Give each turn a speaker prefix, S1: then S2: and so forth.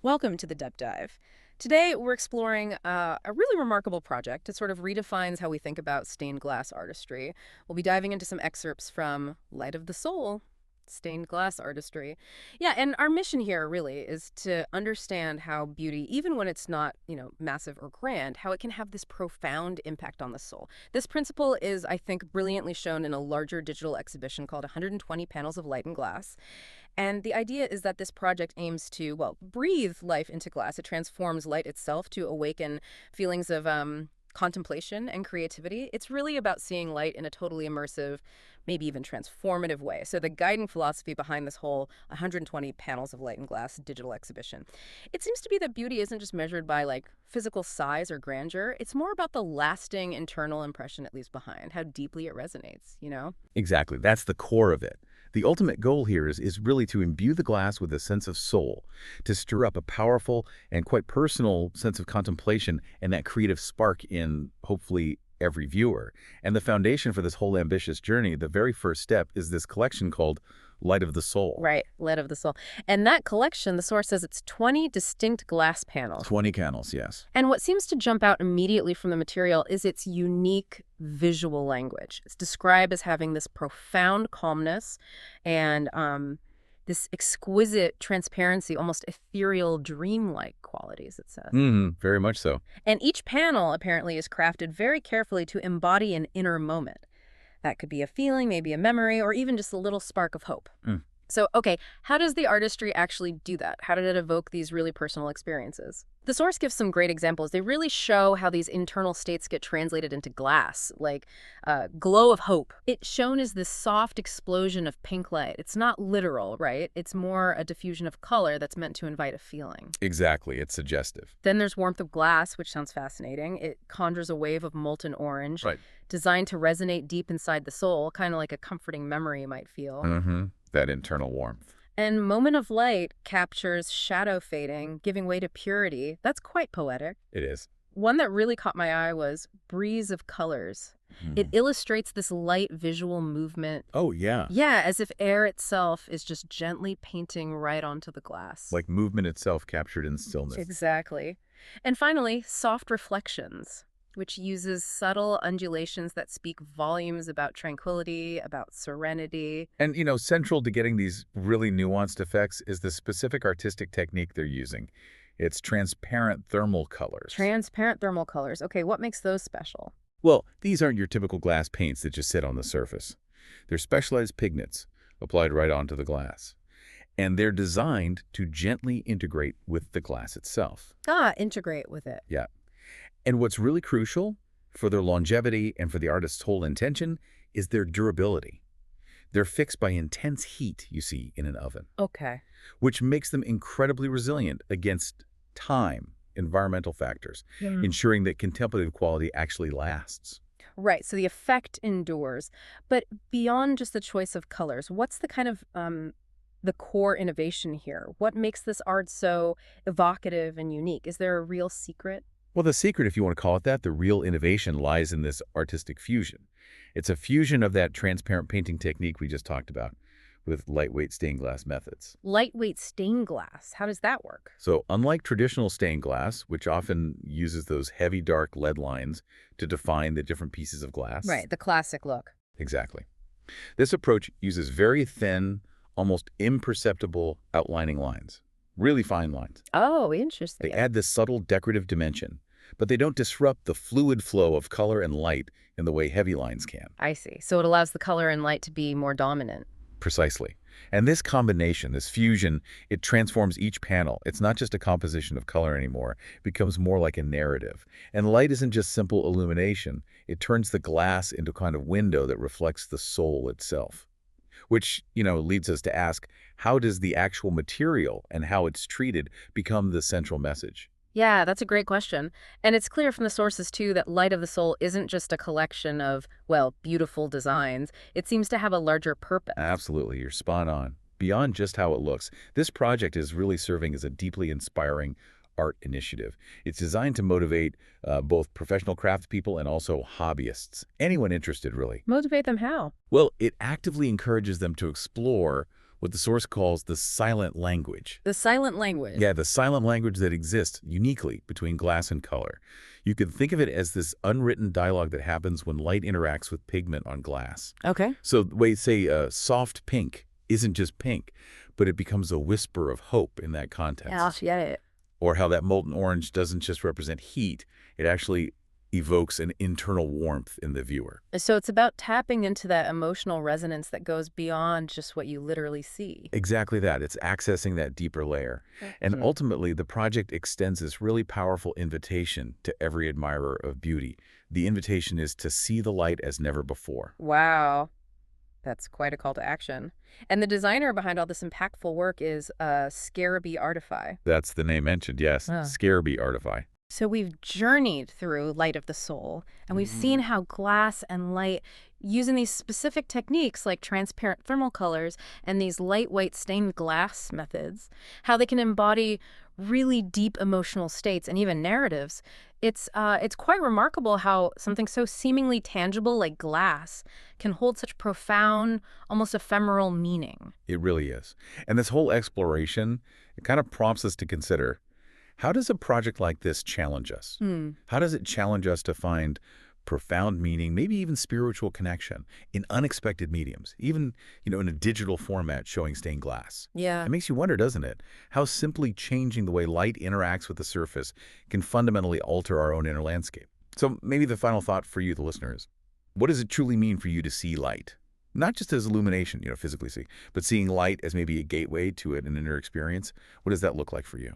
S1: Welcome to the Deep Dive. Today, we're exploring a really remarkable project. It sort of redefines how we think about stained glass artistry. We'll be diving into some excerpts from Light of the Soul, stained glass artistry. Yeah, and our mission here really is to understand how beauty, even when it's not, massive or grand, how it can have this profound impact on the soul. This principle is, I think, brilliantly shown in a larger digital exhibition called 120 Panels of Light and Glass. And the idea is that this project aims to, well, breathe life into glass. It transforms light itself to awaken feelings of contemplation and creativity. It's really about seeing light in a totally immersive, maybe even transformative way. So the guiding philosophy behind this whole 120 panels of light and glass digital exhibition, it seems to be that beauty isn't just measured by like physical size or grandeur. It's more about the lasting internal impression it leaves behind, how deeply it resonates.
S2: Exactly. That's the core of it. The ultimate goal here is really to imbue the glass with a sense of soul, to stir up a powerful and quite personal sense of contemplation and that creative spark in, hopefully, every viewer. And the foundation for this whole ambitious journey, the very first step, is this collection called Light of the Soul.
S1: Right, Light of the Soul. And that collection, the source says it's 20 distinct glass panels.
S2: 20 panels, yes.
S1: And what seems to jump out immediately from the material is its unique visual language. It's described as having this profound calmness and this exquisite transparency, almost ethereal, dreamlike qualities, it says.
S2: Very much so.
S1: And each panel, apparently, is crafted very carefully to embody an inner moment. That could be a feeling, maybe a memory, or even just a little spark of hope. So, okay, how does the artistry actually do that? How did it evoke these really personal experiences? The source gives some great examples. They really show how these internal states get translated into glass, like glow of hope. It's shown as this soft explosion of pink light. It's not literal, right? It's more a diffusion of color that's meant to invite a feeling.
S2: Exactly. It's suggestive.
S1: Then there's warmth of glass, which sounds fascinating. It conjures a wave of molten orange,
S2: Right.
S1: designed to resonate deep inside the soul, kind of like a comforting memory you might feel.
S2: That internal warmth.
S1: And moment of light captures shadow fading, giving way to purity. That's quite poetic.
S2: It is.
S1: One that really caught my eye was Breeze of Colors. It illustrates this light visual movement.
S2: Oh, yeah.
S1: Yeah, as if air itself is just gently painting right onto the glass.
S2: Like movement itself captured in stillness.
S1: Exactly. And finally, Soft Reflections, which uses subtle undulations that speak volumes about tranquility, about serenity.
S2: And, central to getting these really nuanced effects is the specific artistic technique they're using. It's transparent thermal colors.
S1: Transparent thermal colors. Okay, what makes those special?
S2: Well, these aren't your typical glass paints that just sit on the surface. They're specialized pigments applied right onto the glass. And they're designed to gently integrate with the glass itself.
S1: Integrate with it.
S2: Yeah. And what's really crucial for their longevity and for the artist's whole intention is their durability. They're fixed by intense heat, you see, in an oven,
S1: Okay.
S2: which makes them incredibly resilient against time, environmental factors, ensuring that contemplative quality actually lasts.
S1: Right, so the effect endures. But beyond just the choice of colors, what's the kind of the core innovation here? What makes this art so evocative and unique? Is there a real secret?
S2: Well, the secret, if you want to call it that, the real innovation lies in this artistic fusion. It's a fusion of that transparent painting technique we just talked about with lightweight stained glass methods.
S1: Lightweight stained glass. How does that work?
S2: So unlike traditional stained glass, which often uses those heavy dark lead lines to define the different pieces of glass.
S1: Right, the classic look.
S2: Exactly. This approach uses very thin, almost imperceptible outlining lines. Really fine lines.
S1: Oh, interesting.
S2: They add this subtle decorative dimension, but they don't disrupt the fluid flow of color and light in the way heavy lines can.
S1: I see. So it allows the color and light to be more dominant.
S2: Precisely. And this combination, this fusion, it transforms each panel. It's not just a composition of color anymore. It becomes more like a narrative. And light isn't just simple illumination. It turns the glass into a kind of window that reflects the soul itself. Which, leads us to ask, how does the actual material and how it's treated become the central message?
S1: Yeah, that's a great question. And it's clear from the sources, too, that Light of the Soul isn't just a collection of, well, beautiful designs. It seems to have a larger purpose.
S2: Absolutely, you're spot on. Beyond just how it looks, this project is really serving as a deeply inspiring art initiative. It's designed to motivate both professional craftspeople and also hobbyists, anyone interested, really.
S1: Motivate them how?
S2: Well, it actively encourages them to explore what the source calls the silent language.
S1: The silent language.
S2: Yeah, the silent language that exists uniquely between glass and color. You could think of it as this unwritten dialogue that happens when light interacts with pigment on glass.
S1: Okay.
S2: So the way, say, soft pink isn't just pink, but it becomes a whisper of hope in that context.
S1: Yeah.
S2: Or how that molten orange doesn't just represent heat, it actually evokes an internal warmth in the viewer.
S1: So it's about tapping into that emotional resonance that goes beyond just what you literally see.
S2: Exactly that. It's accessing that deeper layer. And ultimately, the project extends this really powerful invitation to every admirer of beauty. The invitation is to see the light as never before.
S1: Wow. That's quite a call to action. And the designer behind all this impactful work is SCARABEE Artify.
S2: That's the name mentioned, yes.
S1: Ah.
S2: SCARABEE Artify.
S1: So we've journeyed through Light of the Soul, and we've seen how glass and light, using these specific techniques like transparent thermal colors and these lightweight stained glass methods, how they can embody really deep emotional states and even narratives. It's quite remarkable how something so seemingly tangible like glass can hold such profound, almost ephemeral meaning.
S2: It really is. And this whole exploration, it kind of prompts us to consider, how does a project like this challenge us? How does it challenge us to find profound meaning, maybe even spiritual connection in unexpected mediums, even, in a digital format showing stained glass?
S1: Yeah.
S2: It makes you wonder, doesn't it, how simply changing the way light interacts with the surface can fundamentally alter our own inner landscape. So maybe the final thought for you, the listeners, what does it truly mean for you to see light? Not just as illumination, physically see, but seeing light as maybe a gateway to an inner experience. What does that look like for you?